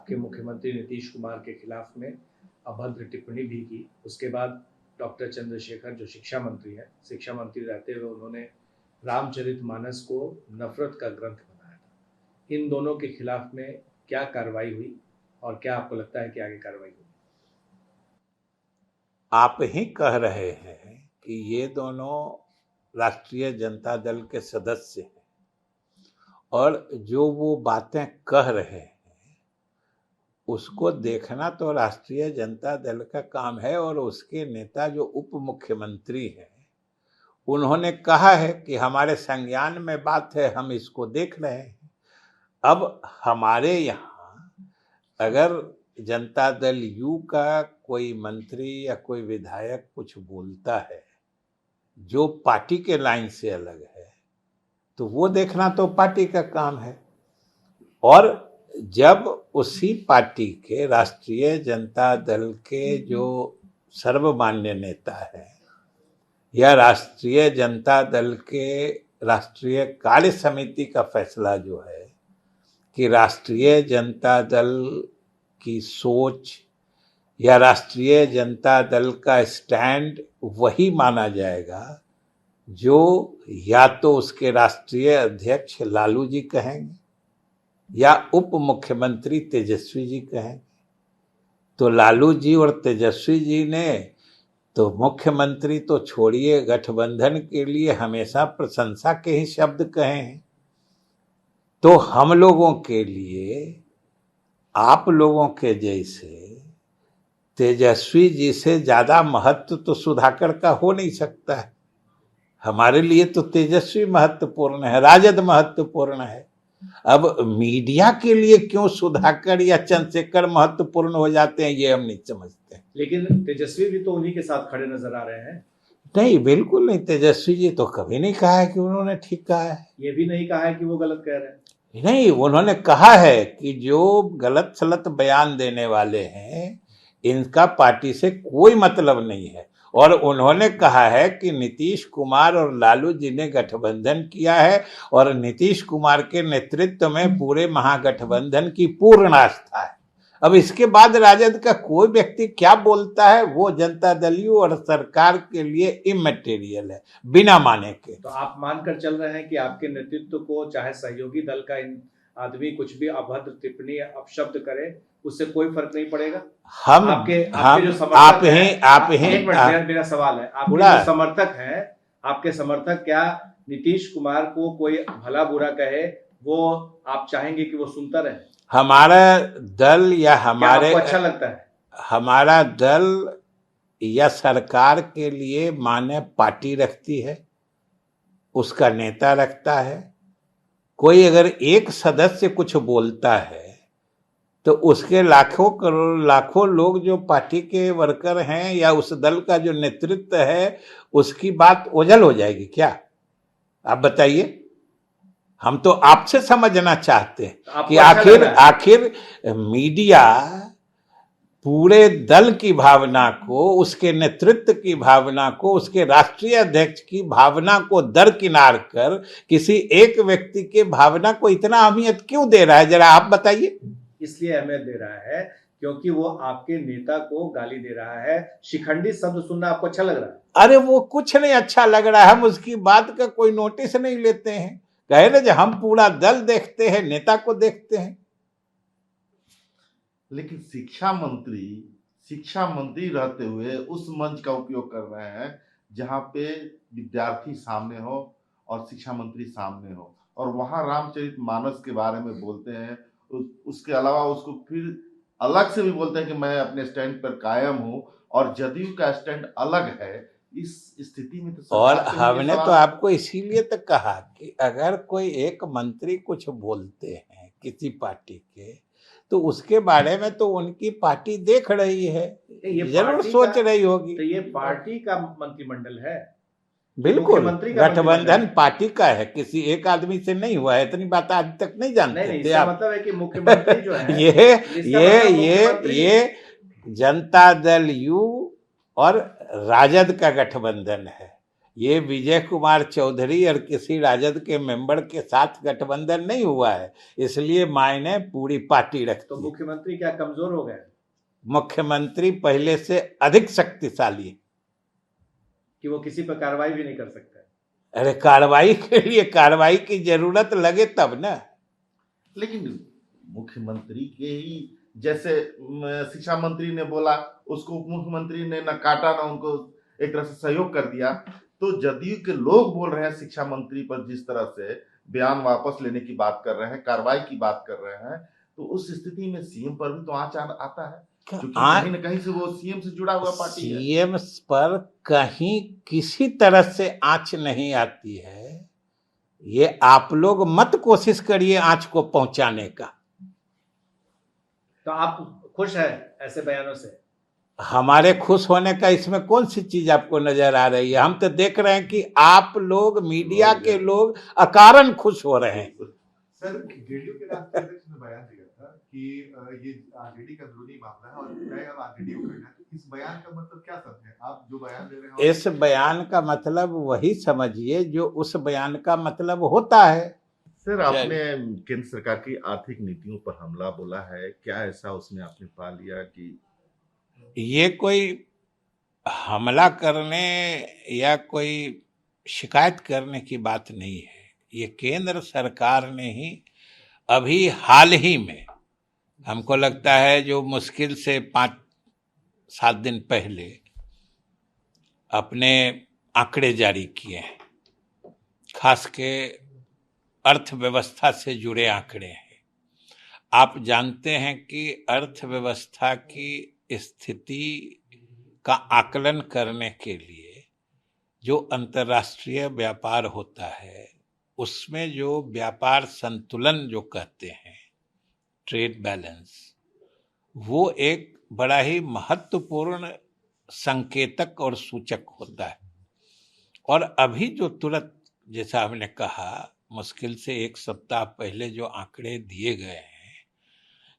आपके मुख्यमंत्री नीतीश कुमार के खिलाफ में अभद्र टिप्पणी भी की। उसके बाद डॉक्टर चंद्रशेखर जो शिक्षा मंत्री है, शिक्षा मंत्री रहते हुए उन्होंने रामचरितमानस को नफरत का ग्रंथ बनाया था। इन दोनों के खिलाफ में क्या कार्रवाई हुई और क्या आपको लगता है कि आगे कार्रवाई होगी? आप ही कह रहे हैं कि ये दोनों राष्ट्रीय जनता दल के सदस्य हैं और जो वो बातें कह रहे हैं उसको देखना तो राष्ट्रीय जनता दल का काम है। और उसके नेता जो उप मुख्यमंत्री हैं उन्होंने कहा है कि हमारे संज्ञान में बात है, हम इसको देख रहे हैं। अब हमारे यहाँ अगर जनता दल यू का कोई मंत्री या कोई विधायक कुछ बोलता है जो पार्टी के लाइन से अलग है तो वो देखना तो पार्टी का काम है। और जब उसी पार्टी के राष्ट्रीय जनता दल के जो सर्वमान्य नेता है या राष्ट्रीय जनता दल के राष्ट्रीय कार्य समिति का फैसला जो है कि राष्ट्रीय जनता दल की सोच या राष्ट्रीय जनता दल का स्टैंड वही माना जाएगा जो या तो उसके राष्ट्रीय अध्यक्ष लालू जी कहेंगे या उप मुख्यमंत्री तेजस्वी जी कहेंगे। तो लालू जी और तेजस्वी जी ने तो मुख्यमंत्री तो छोड़िए, गठबंधन के लिए हमेशा प्रशंसा के ही शब्द कहे हैं। तो हम लोगों के लिए आप लोगों के जैसे तेजस्वी जी से ज्यादा महत्व तो सुधाकर का हो नहीं सकता है। हमारे लिए तो तेजस्वी महत्वपूर्ण है, राजद महत्वपूर्ण है। अब मीडिया के लिए क्यों सुधाकर या चंद्रशेखर महत्वपूर्ण हो जाते हैं ये हम नहीं समझते। लेकिन तेजस्वी भी तो उन्हीं के साथ खड़े नजर आ रहे हैं। नहीं, बिल्कुल नहीं। तेजस्वी जी तो कभी नहीं कहा है कि उन्होंने ठीक कहा है। ये भी नहीं कहा है कि वो गलत कह रहे हैं। नहीं, उन्होंने कहा है कि जो गलत सलत बयान देने वाले हैं इनका पार्टी से कोई मतलब नहीं है। और उन्होंने कहा है कि नीतीश कुमार और लालू जी ने गठबंधन किया है और नीतीश कुमार के नेतृत्व में पूरे महागठबंधन की पूर्ण आस्था है। अब इसके बाद राजद का कोई व्यक्ति क्या बोलता है वो जनता दल यू और सरकार के लिए इमैटेरियल है, बिना माने के। तो आप मानकर चल रहे हैं कि आपके नेतृत्व को चाहे सहयोगी दल का आदमी कुछ भी अभद्र टिप्पणी अपशब्द करे उससे कोई फर्क नहीं पड़ेगा? हम आपके जो समर्थक मेरा सवाल है, आपके जो समर्थक हैं, आपके समर्थक क्या नीतीश कुमार को कोई भला बुरा कहे वो आप चाहेंगे कि वो सुनता रहे? हमारा दल या हमारे अच्छा लगता है? हमारा दल या सरकार के लिए माने पार्टी रखती है, उसका नेता रखता है। कोई अगर एक सदस्य कुछ बोलता है तो उसके लाखों करोड़ लाखों लोग जो पार्टी के वर्कर हैं या उस दल का जो नेतृत्व है उसकी बात ओझल हो जाएगी क्या? आप बताइए। हम तो आपसे समझना चाहते हैं कि आखिर मीडिया पूरे दल की भावना को, उसके नेतृत्व की भावना को, उसके राष्ट्रीय अध्यक्ष की भावना को दरकिनार कर किसी एक व्यक्ति के भावना को इतना अहमियत क्यों दे रहा है, जरा आप बताइए। इसलिए अहमियत दे रहा है क्योंकि वो आपके नेता को गाली दे रहा है। शिखंडी शब्द सुनना आपको अच्छा लग रहा है? अरे वो कुछ नहीं अच्छा लग रहा है, हम उसकी बात का कोई नोटिस नहीं लेते हैं। कहे ना, जब हम पूरा दल देखते हैं, नेता को देखते हैं। लेकिन शिक्षा मंत्री रहते हुए उस मंच का उपयोग कर रहे हैं जहां पे विद्यार्थी सामने हो और शिक्षा मंत्री सामने हो, और वहां रामचरितमानस के बारे में बोलते हैं। उसके अलावा उसको फिर अलग से भी बोलते हैं कि मैं अपने स्टैंड पर कायम हूं, और जदयू का स्टैंड अलग है। इस स्थिति में तो और हमने तो आपको इसीलिए तो कहा कि अगर कोई एक मंत्री कुछ बोलते हैं किसी पार्टी के तो उसके बारे में तो उनकी पार्टी देख रही है, जरूर सोच रही होगी। तो ये पार्टी का मंत्रिमंडल है, बिल्कुल गठबंधन पार्टी का है, किसी एक आदमी से नहीं हुआ है। इतनी बात आज तक नहीं जानते थे आप। मतलब है कि मुख्यमंत्री जो है ये जनता दल यू और राजद का गठबंधन है। ये विजय कुमार चौधरी और किसी राजद के मेंबर के साथ गठबंधन नहीं हुआ है, इसलिए मायने पूरी पार्टी रखती तो है। मुख्यमंत्री क्या कमजोर हो गए मुख्यमंत्री पहले से अधिक शक्तिशाली है। कि वो किसी पर कार्रवाई भी नहीं कर सकते? अरे कार्रवाई के लिए कार्रवाई की जरूरत लगे तब ना। लेकिन मुख्यमंत्री के ही जैसे शिक्षा मंत्री ने बोला, उसको उप मुख्यमंत्री ने न काटा न उनको एक तरह से सहयोग कर दिया। तो जदयू के लोग बोल रहे हैं शिक्षा मंत्री पर जिस तरह से बयान वापस लेने की बात कर रहे हैं, कार्रवाई की बात कर रहे हैं, तो उस स्थिति में सीएम पर भी तो आँच आता है, क्योंकि कहीं न कहीं से वो सीएम से जुड़ा हुआ पार्टी है। सीएम पर कहीं किसी तरह से आंच नहीं आती है। ये आप लोग मत कोशिश करिए आंच को पहुंचाने का। तो आप खुश हैं ऐसे बयानों से? हमारे खुश होने का इसमें कौन सी चीज आपको नजर आ रही है? हम तो देख रहे हैं कि आप लोग मीडिया के लोग अकारण खुश हो रहे हैं। सर, जेडीयू के राष्ट्रीय अध्यक्ष ने बयान दिया था कि ये आरजेडी का अंदरूनी मामला है और तय अब आरजेडी को करना है। तो इस बयान का मतलब क्या समझे आप? जो बयान दे रहे हैं इस बयान का मतलब वही समझिए जो उस बयान का मतलब होता है। सर, आपने केंद्र सरकार की आर्थिक नीतियों पर हमला बोला है, क्या ऐसा उसमें आपने पा लिया कि ये कोई हमला करने या कोई शिकायत करने की बात नहीं है। ये केंद्र सरकार ने ही अभी हाल ही में, हमको लगता है जो मुश्किल से 5-7 दिन पहले अपने आंकड़े जारी किए हैं, खास के अर्थव्यवस्था से जुड़े आंकड़े हैं। आप जानते हैं कि अर्थव्यवस्था की स्थिति का आकलन करने के लिए जो अंतर्राष्ट्रीय व्यापार होता है उसमें जो व्यापार संतुलन जो कहते हैं, ट्रेड बैलेंस, वो एक बड़ा ही महत्वपूर्ण संकेतक और सूचक होता है। और अभी जो तुरंत, जैसा हमने कहा, मुश्किल से 1 सप्ताह पहले जो आंकड़े दिए गए हैं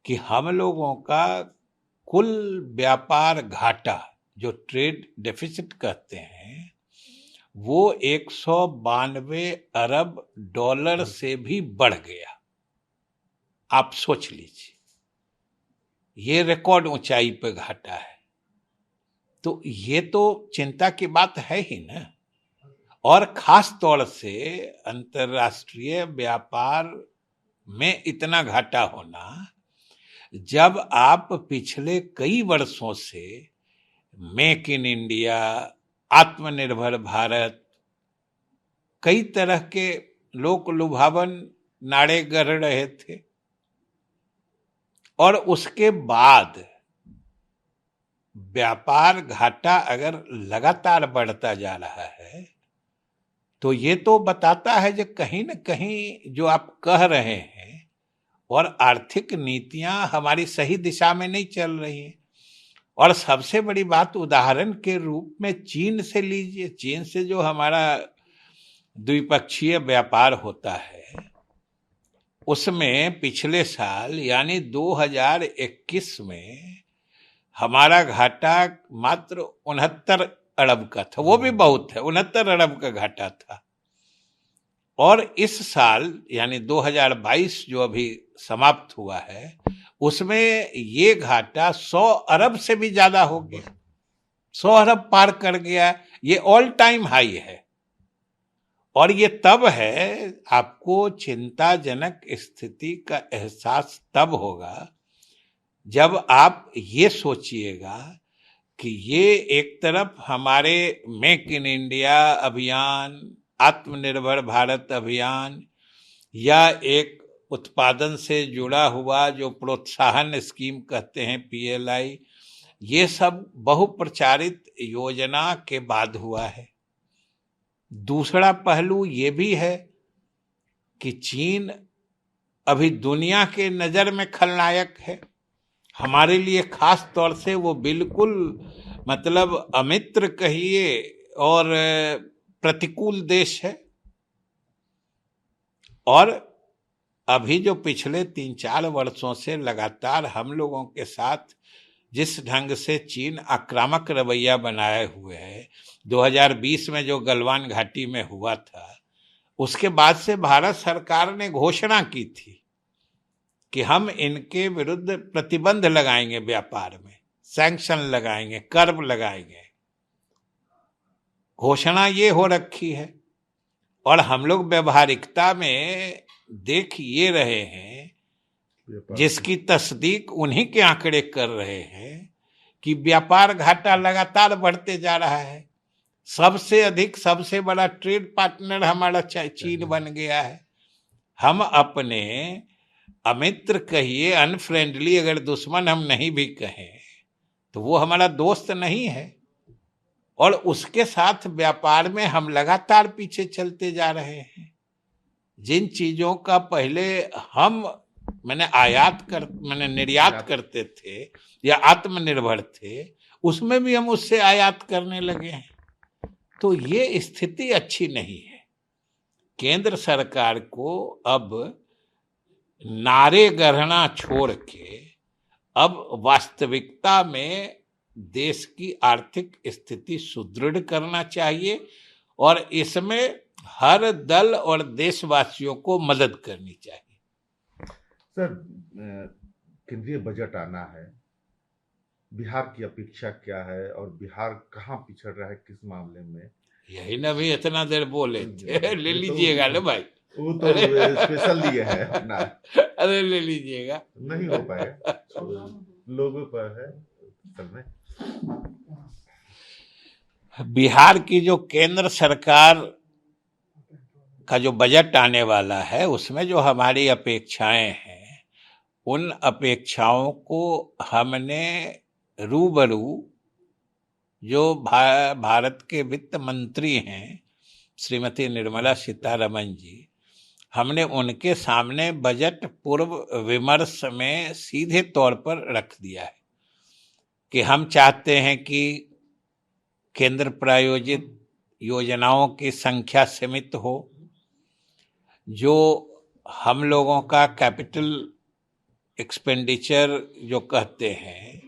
कि हम लोगों का कुल व्यापार घाटा, जो ट्रेड डेफिसिट कहते हैं, वो 192 अरब डॉलर से भी बढ़ गया। आप सोच लीजिए, ये रिकॉर्ड ऊंचाई पे घाटा है। तो ये तो चिंता की बात है ही ना। और खास तौर से अंतर्राष्ट्रीय व्यापार में इतना घाटा होना, जब आप पिछले कई वर्षों से मेक इन इंडिया, आत्मनिर्भर भारत, कई तरह के लोक लुभावन नारे गढ़ रहे थे, और उसके बाद व्यापार घाटा अगर लगातार बढ़ता जा रहा है तो ये तो बताता है कि कहीं न कहीं जो आप कह रहे हैं और आर्थिक नीतियां हमारी सही दिशा में नहीं चल रही हैं। और सबसे बड़ी बात, उदाहरण के रूप में चीन से लीजिए। चीन से जो हमारा द्विपक्षीय व्यापार होता है, उसमें पिछले साल यानी 2021 में हमारा घाटा मात्र 69 अरब का था। वो भी बहुत है, 69 अरब का घाटा था। और इस साल यानी 2022 जो अभी समाप्त हुआ है, उसमें ये घाटा 100 अरब से भी ज्यादा हो गया, 100 अरब पार कर गया। ये ऑल टाइम हाई है। और ये तब है, आपको चिंताजनक स्थिति का एहसास तब होगा जब आप ये सोचिएगा कि ये एक तरफ हमारे मेक इन इंडिया अभियान, आत्मनिर्भर भारत अभियान, या एक उत्पादन से जुड़ा हुआ जो प्रोत्साहन स्कीम कहते हैं PLI, ये सब बहुप्रचारित योजना के बाद हुआ है। दूसरा पहलू ये भी है कि चीन अभी दुनिया के नजर में खलनायक है। हमारे लिए खास तौर से वो बिल्कुल मतलब अमित्र कहिए और प्रतिकूल देश है। और अभी जो पिछले 3-4 वर्षों से लगातार हम लोगों के साथ जिस ढंग से चीन आक्रामक रवैया बनाए हुए है, 2020 में जो गलवान घाटी में हुआ था, उसके बाद से भारत सरकार ने घोषणा की थी कि हम इनके विरुद्ध प्रतिबंध लगाएंगे, व्यापार में सैंक्शन लगाएंगे, कर लगाएंगे। घोषणा ये हो रखी है और हम लोग व्यवहारिकता में देख ये रहे हैं, जिसकी तस्दीक उन्हीं के आंकड़े कर रहे हैं कि व्यापार घाटा लगातार बढ़ते जा रहा है। सबसे अधिक, सबसे बड़ा ट्रेड पार्टनर हमारा चीन बन गया है। हम अपने अमित्र कहिए, अनफ्रेंडली, अगर दुश्मन हम नहीं भी कहें तो वो हमारा दोस्त नहीं है, और उसके साथ व्यापार में हम लगातार पीछे चलते जा रहे हैं। जिन चीजों का पहले मैंने निर्यात करते थे या आत्मनिर्भर थे, उसमें भी हम उससे आयात करने लगे हैं। तो ये स्थिति अच्छी नहीं है। केंद्र सरकार को अब नारे गढ़ना छोड़ के अब वास्तविकता में देश की आर्थिक स्थिति सुदृढ़ करना चाहिए, और इसमें हर दल और देशवासियों को मदद करनी चाहिए। सर, केंद्रीय बजट आना है, बिहार की अपेक्षा क्या है और बिहार कहाँ पिछड़ रहा है, किस मामले में? यही ना भी इतना देर बोले थे, ले लीजिएगा ना भाई। वो तो स्पेशल लिए है अपना। अरे ले लीजिएगा, नहीं हो पाएगा, लोगों पर है सब में। बिहार की जो केंद्र सरकार का जो बजट आने वाला है, उसमें जो हमारी अपेक्षाएं हैं, उन अपेक्षाओं को हमने रूबरू जो भारत के वित्त मंत्री हैं श्रीमती निर्मला सीतारमण जी, हमने उनके सामने बजट पूर्व विमर्श में सीधे तौर पर रख दिया है कि हम चाहते हैं कि केंद्र प्रायोजित योजनाओं की संख्या सीमित हो, जो हम लोगों का कैपिटल एक्सपेंडिचर जो कहते हैं,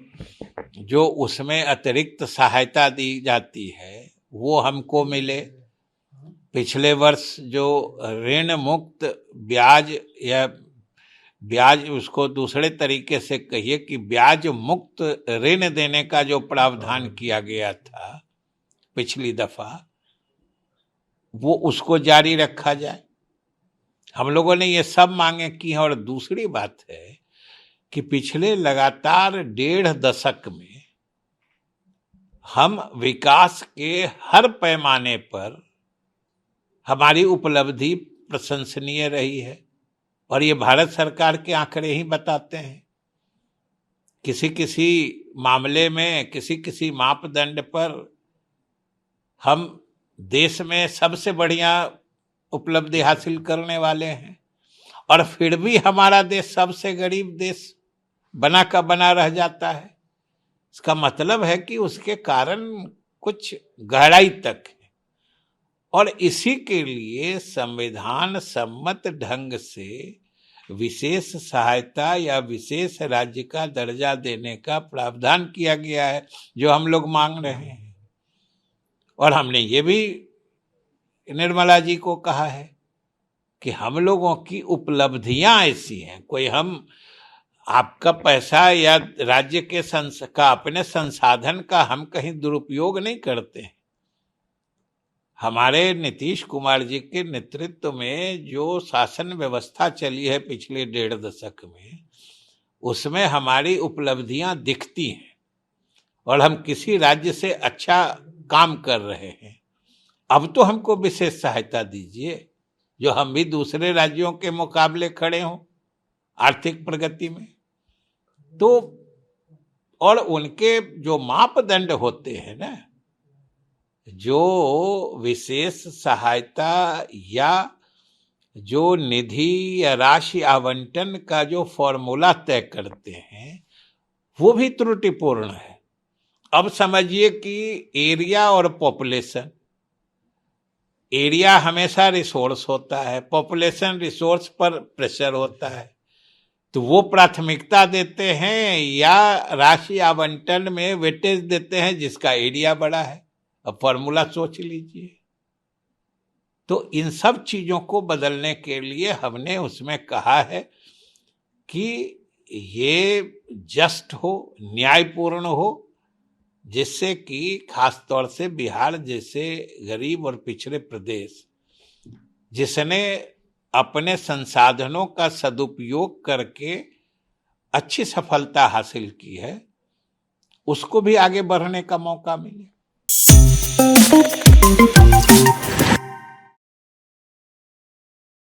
जो उसमें अतिरिक्त सहायता दी जाती है, वो हमको मिले। पिछले वर्ष जो ऋण मुक्त ब्याज, या ब्याज उसको दूसरे तरीके से कहिए कि ब्याज मुक्त ऋण देने का जो प्रावधान किया गया था पिछली दफा, वो उसको जारी रखा जाए। हम लोगों ने ये सब मांगे की हैं। और दूसरी बात है कि पिछले लगातार 1.5 दशक में हम विकास के हर पैमाने पर हमारी उपलब्धि प्रशंसनीय रही है, और ये भारत सरकार के आंकड़े ही बताते हैं। किसी किसी मामले में, किसी किसी मापदंड पर हम देश में सबसे बढ़िया उपलब्धि हासिल करने वाले हैं, और फिर भी हमारा देश सबसे गरीब देश बना का बना रह जाता है। इसका मतलब है कि उसके कारण कुछ गहराई तक है, और इसी के लिए संविधान सम्मत ढंग से विशेष सहायता या विशेष राज्य का दर्जा देने का प्रावधान किया गया है, जो हम लोग मांग रहे हैं। और हमने ये भी निर्मला जी को कहा है कि हम लोगों की उपलब्धियां ऐसी हैं, कोई हम आपका पैसा या राज्य के का अपने संसाधन का हम कहीं दुरुपयोग नहीं करते हैं। हमारे नीतीश कुमार जी के नेतृत्व में जो शासन व्यवस्था चली है पिछले 1.5 दशक में, उसमें हमारी उपलब्धियां दिखती हैं, और हम किसी राज्य से अच्छा काम कर रहे हैं। अब तो हमको विशेष सहायता दीजिए, जो हम भी दूसरे राज्यों के मुकाबले खड़े हों आर्थिक प्रगति में। तो और उनके जो मापदंड होते हैं ना, जो विशेष सहायता या जो निधि या राशि आवंटन का जो फॉर्मूला तय करते हैं, वो भी त्रुटिपूर्ण है। अब समझिए कि एरिया और पॉपुलेशन, एरिया हमेशा रिसोर्स होता है, पॉपुलेशन रिसोर्स पर प्रेशर होता है। तो वो प्राथमिकता देते हैं या राशि आवंटन में वेटेज देते हैं जिसका एरिया बड़ा है? अब फॉर्मूला सोच लीजिए। तो इन सब चीजों को बदलने के लिए हमने उसमें कहा है कि ये जस्ट हो, न्यायपूर्ण हो, जिससे कि खास तौर से बिहार जैसे गरीब और पिछड़े प्रदेश जिसने अपने संसाधनों का सदुपयोग करके अच्छी सफलता हासिल की है, उसको भी आगे बढ़ने का मौका मिले।